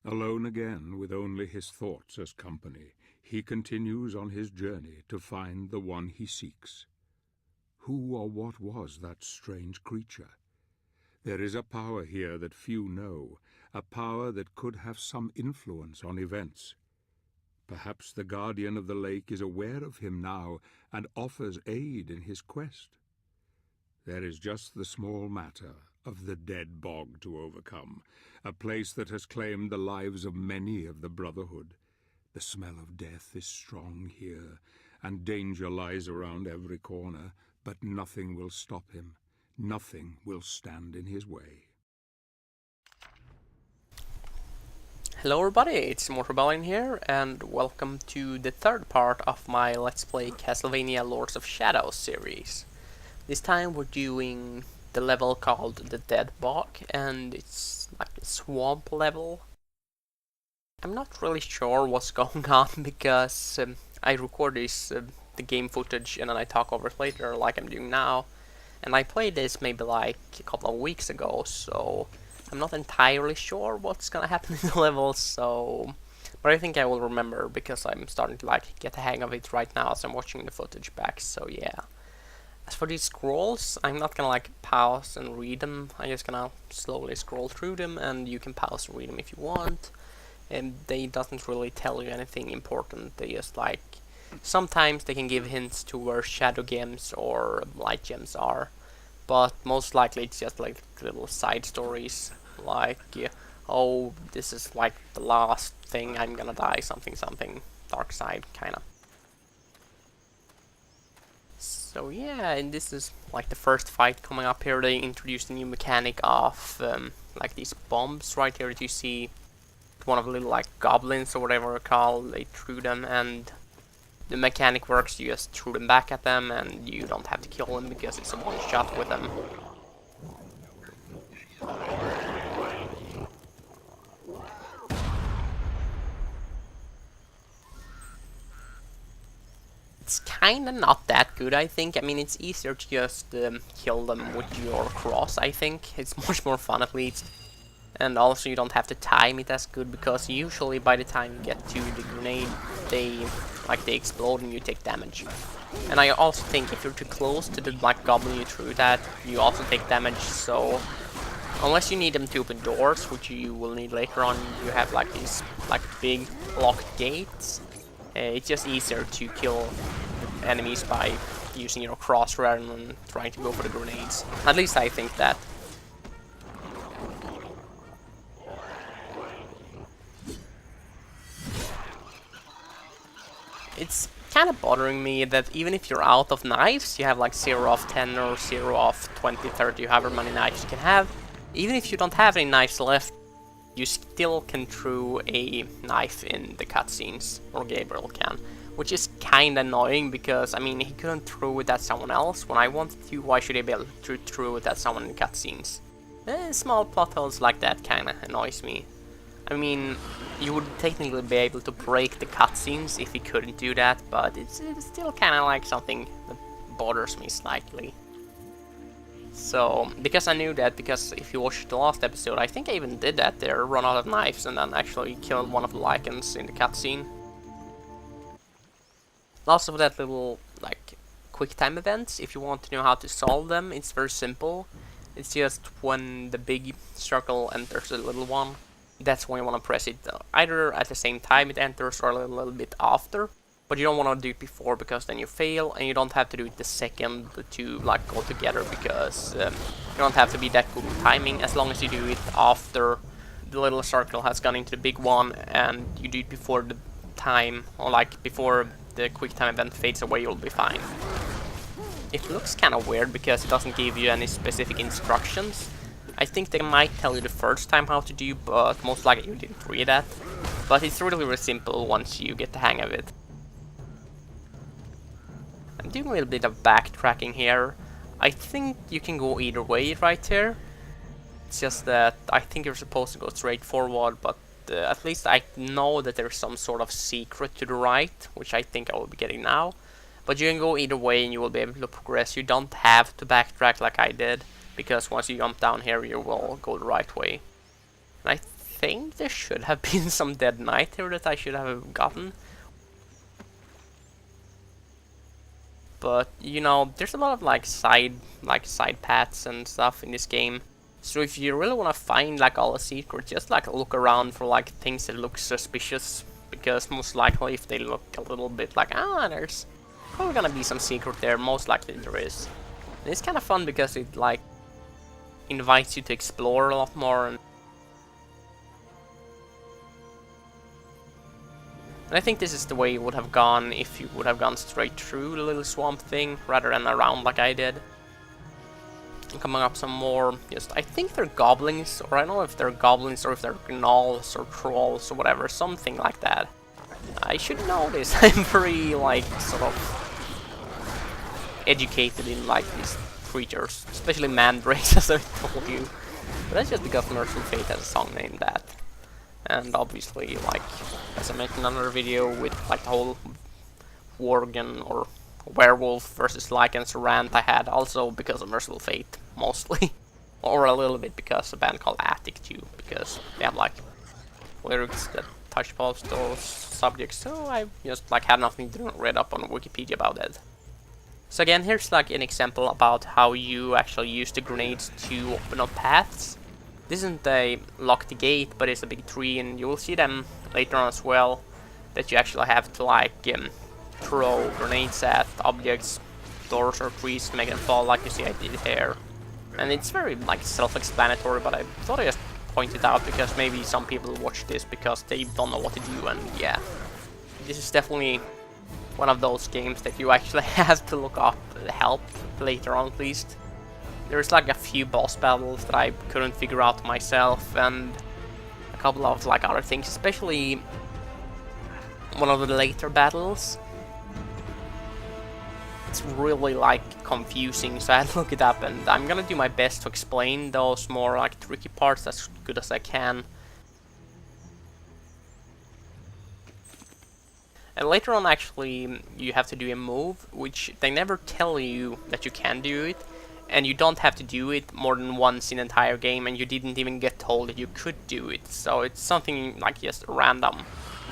Alone again, with only his thoughts as company, he continues on his journey to find the one he seeks. Who or what was that strange creature? There is a power here that few know, a power that could have some influence on events. Perhaps the guardian of the lake is aware of him now and offers aid in his quest. There is just the small matter of the dead bog to overcome, a place that has claimed the lives of many of the Brotherhood. The smell of death is strong here, and danger lies around every corner, but nothing will stop him. Nothing will stand in his way. Hello everybody, it's ImmortalRebellion here, and welcome to the third part of my Let's Play Castlevania Lords of Shadow series. This time we're doing the level called the Dead Bog, and it's like a swamp level. I'm not really sure what's going on because I record the game footage and then I talk over it later like I'm doing now. And I played this maybe like a couple of weeks ago, so I'm not entirely sure what's gonna happen in the level, but I think I will remember because I'm starting to like get the hang of it right now as I'm watching the footage back, so yeah. As for these scrolls, I'm not gonna like pause and read them, I'm just gonna slowly scroll through them, and you can pause and read them if you want. And they doesn't really tell you anything important, they just like, sometimes they can give hints to where shadow gems or light gems are, but most likely it's just like little side stories, like, oh, this is like the last thing, I'm gonna die, something something, dark side, kinda. So yeah, and this is like the first fight coming up here. They introduced a new mechanic of like these bombs right here that you see. One of the little like goblins or whatever they're called, they threw them, and the mechanic works, you just throw them back at them and you don't have to kill them because it's a one shot with them. It's kinda not that good, I think. I mean, it's easier to just kill them with your cross, I think. It's much more fun at least. And also you don't have to time it as good, because usually by the time you get to the grenade, they explode and you take damage. And I also think if you're too close to the black goblin you threw that, you also take damage, so unless you need them to open doors, which you will need later on, you have like these like big locked gates. It's just easier to kill enemies by using your cross rather than trying to go for the grenades. At least I think that. It's kind of bothering me that even if you're out of knives, you have like 0 of 10 or 0 of 20, 30, however many knives you can have. Even if you don't have any knives left, you still can throw a knife in the cutscenes, or Gabriel can. Which is kinda annoying because, I mean, he couldn't throw it at someone else. When I wanted to, why should he be able to throw it at someone in cutscenes? Small plot holes like that kinda annoys me. I mean, you would technically be able to break the cutscenes if he couldn't do that, but it's still kind of like something that bothers me slightly. So, because I knew that, because if you watched the last episode, I think I even did that there, run out of knives and then actually killed one of the lichens in the cutscene. Also that little, like, quick time events, if you want to know how to solve them, it's very simple. It's just when the big circle enters the little one, that's when you want to press it either at the same time it enters or a little bit after, but you don't want to do it before because then you fail, and you don't have to do it the second the two like go together because you don't have to be that good with timing. As long as you do it after the little circle has gone into the big one and you do it before the time, or like before the quick time event fades away, you'll be fine. It looks kind of weird because it doesn't give you any specific instructions. I think they might tell you the first time how to do, but most likely you didn't read that. But it's really, really simple once you get the hang of it. I'm doing a little bit of backtracking here. I think you can go either way right here. It's just that I think you're supposed to go straight forward, but at least I know that there's some sort of secret to the right, which I think I will be getting now. But you can go either way and you will be able to progress. You don't have to backtrack like I did, because once you jump down here, you will go the right way. And I think there should have been some Dead Knight here that I should have gotten. But you know, there's a lot of like side paths and stuff in this game. So if you really want to find like all the secrets, just like look around for like things that look suspicious, because most likely if they look a little bit like there's probably gonna be some secret there, most likely there is. And it's kind of fun because it like invites you to explore a lot more. And I think this is the way it would have gone if you would have gone straight through the little swamp thing rather than around like I did. And coming up some more, just I think they're goblins, or I don't know if they're goblins or if they're gnolls or trolls or whatever, something like that. I should know this. I'm very like sort of educated in like these creatures, especially mandrakes, as I told you. But that's just because Merciful Fate has a song named that. And obviously, like, as I mentioned in another video with like the whole Worgen or werewolf versus Lycans rant I had, also because of Merciful Fate, mostly. Or a little bit because of a band called Attic too, because they have like lyrics that touch both those subjects, so I just like had nothing to read up on Wikipedia about it. So again, here's like an example about how you actually use the grenades to open up paths. This isn't a locked gate, but it's a big tree, and you will see them later on as well, that you actually have to like throw grenades at objects, doors or trees to make them fall, like you see I did here. And it's very like self-explanatory, but I thought I just point it out because maybe some people watch this because they don't know what to do, and yeah. This is definitely one of those games that you actually have to look up help later on at least. There's like a few boss battles that I couldn't figure out myself, and a couple of like other things, especially one of the later battles. It's really like confusing, so I had to look it up, and I'm gonna do my best to explain those more like tricky parts as good as I can. And later on actually you have to do a move which they never tell you that you can do it, and you don't have to do it more than once in the entire game, and you didn't even get told that you could do it, so it's something like just random.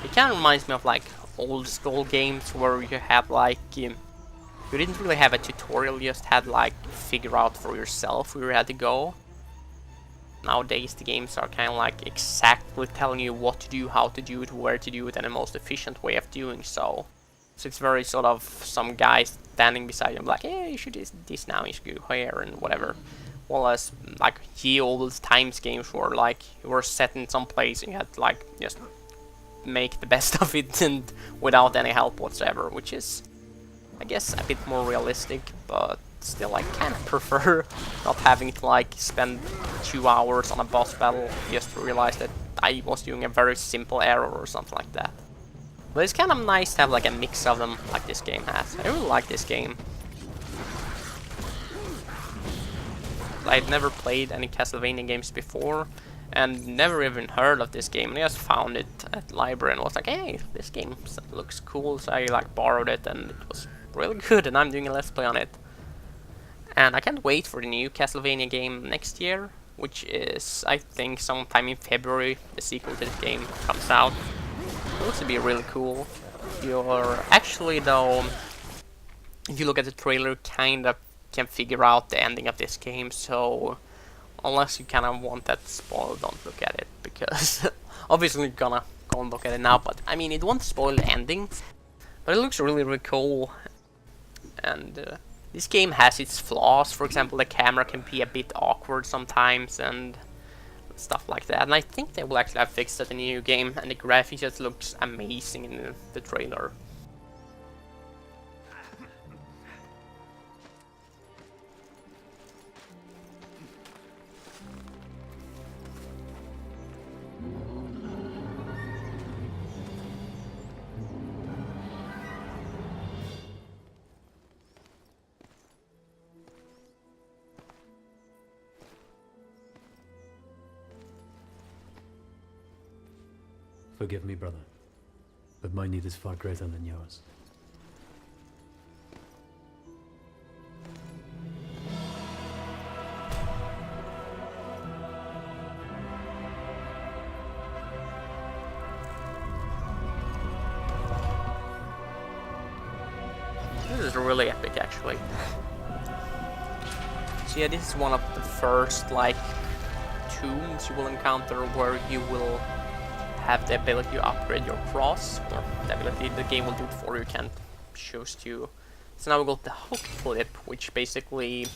It kind of reminds me of like old school games where you had like you didn't really have a tutorial, you just had like figure out for yourself where you had to go. Nowadays the games are kind of like exactly telling you what to do, how to do it, where to do it, and the most efficient way of doing so. So it's very sort of some guy standing beside you like, hey, you should do this now, you should go here and whatever. Well, as like ye old times games were like, you were set in some place and you had to like just make the best of it and without any help whatsoever, which is, I guess, a bit more realistic, but still I kind of prefer not having to like spend 2 hours on a boss battle just to realize that I was doing a very simple error or something like that. But it's kind of nice to have like a mix of them like this game has. I really like this game. I'd never played any Castlevania games before and never even heard of this game. I just found it at the library and was like, hey, this game looks cool, so I like borrowed it and it was really good, and I'm doing a let's play on it. And I can't wait for the new Castlevania game next year, which is, I think, sometime in February. The sequel to the game comes out. It looks to be really cool. You're actually, though, if you look at the trailer, kind of can figure out the ending of this game, so unless you kind of want that spoiled, don't look at it, because obviously you're gonna go and look at it now, but I mean, it won't spoil the ending, but it looks really, really cool. And this game has its flaws. For example, the camera can be a bit awkward sometimes and stuff like that, and I think they will actually have fixed that in the new game, and the graphics just looks amazing in the trailer. Forgive me, brother, but my need is far greater than yours. really epic actually. So yeah, this is one of the first like tombs you will encounter where you will have the ability to upgrade your cross, or the ability the game will do it for you, can't choose to. So now we got the hook flip, which basically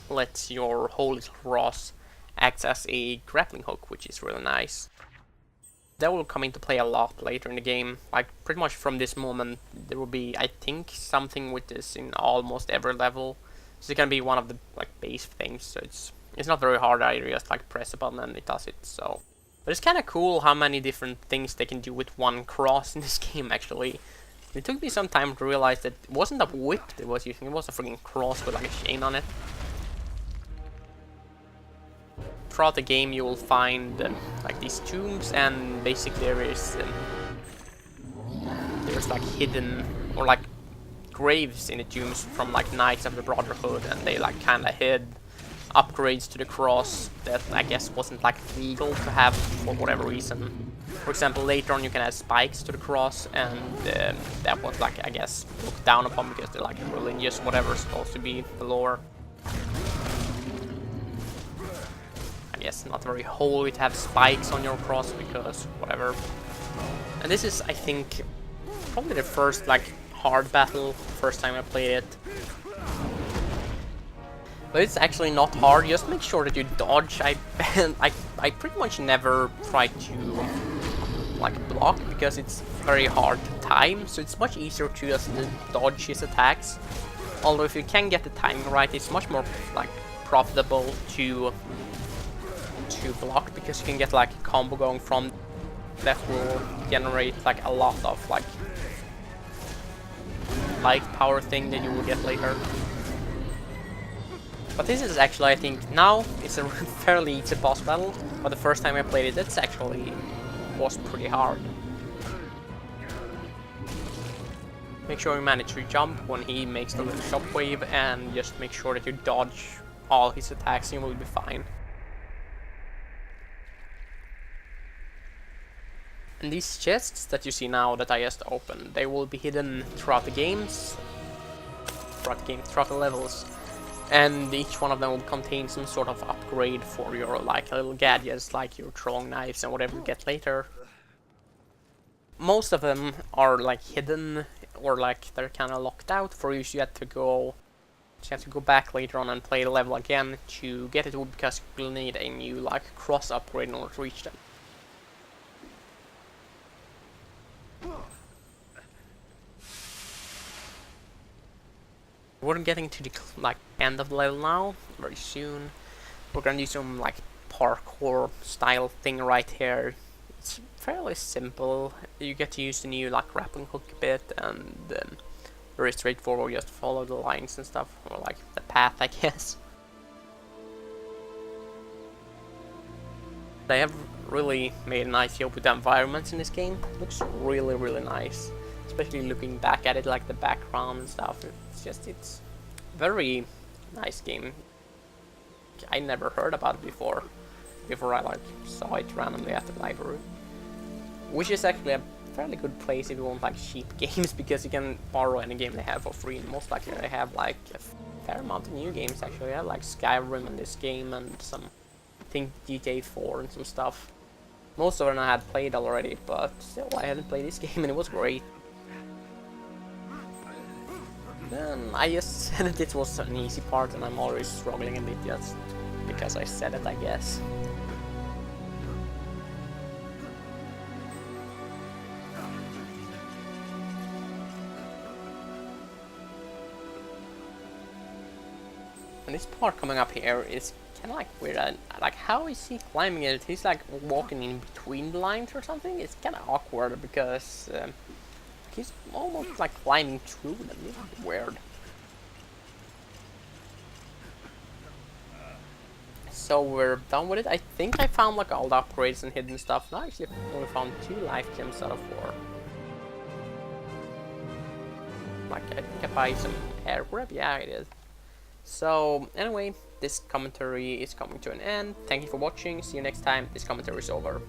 lets your holy cross act as a grappling hook, which is really nice. That will come into play a lot later in the game. Like pretty much from this moment there will be, I think, something with this in almost every level. So it can be one of the like base things. So it's not very hard. I just like press a button and it does it. So, but it's kind of cool how many different things they can do with one cross in this game. Actually, it took me some time to realize that it wasn't a whip it was using. It was a freaking cross with like a chain on it. Throughout the game you will find like these tombs, and basically there's like hidden or like graves in the tombs from like Knights of the Brotherhood, and they like kinda hid upgrades to the cross that I guess wasn't like legal to have for whatever reason. For example, later on you can add spikes to the cross, and that was like, I guess, looked down upon because they're like religious, whatever is supposed to be the lore. I guess not very holy to have spikes on your cross because whatever. And this is, I think, probably the first like hard battle, first time I played it. But it's actually not hard, just make sure that you dodge. I pretty much never try to like block because it's very hard to time, so it's much easier to just dodge his attacks. Although if you can get the timing right, it's much more like profitable to block, because you can get like a combo going from that will generate like a lot of like light power thing that you will get later. But this is actually, I think, now it's a fairly easy boss battle, but the first time I played it, it's actually was pretty hard. Make sure you manage to jump when he makes the little shockwave, and just make sure that you dodge all his attacks and you will be fine. And these chests that you see now that I just opened, they will be hidden throughout the games, throughout the levels, and each one of them will contain some sort of upgrade for your like little gadgets, like your throwing knives and whatever you get later. Most of them are like hidden, or like they're kind of locked out for you, so you have to go back later on and play the level again to get it, because you'll need a new like cross upgrade in order to reach them. We're getting to the like end of the level now, very soon. We're gonna do some like parkour style thing right here. It's fairly simple. You get to use the new like grappling hook a bit, and very straightforward. You just follow the lines and stuff, or like the path, I guess. They have really made a nice job with the environments in this game. It looks really, really nice, especially looking back at it, like the background and stuff. It's very nice game. I never heard about it before I like saw it randomly at the library, which is actually a fairly good place if you want like cheap games, because you can borrow any game they have for free, and most likely they have like a fair amount of new games actually. I have like Skyrim in this game, and some, I think, GTA 4 and some stuff. Most of them I had played already, but still I hadn't played this game and it was great. Then I just said that it was an easy part, and I'm always struggling a bit just because I said it, I guess. And this part coming up here is kind of like weird. Like, how is he climbing it? He's like walking in between the lines or something. It's kind of awkward because he's almost like climbing through them. It's weird. So we're done with it. I think I found like all the upgrades and hidden stuff. No, actually I only found 2 life gems out of 4. Like, I think I buy some air grab. Yeah, I did. So anyway, this commentary is coming to an end. Thank you for watching. See you next time. This commentary is over.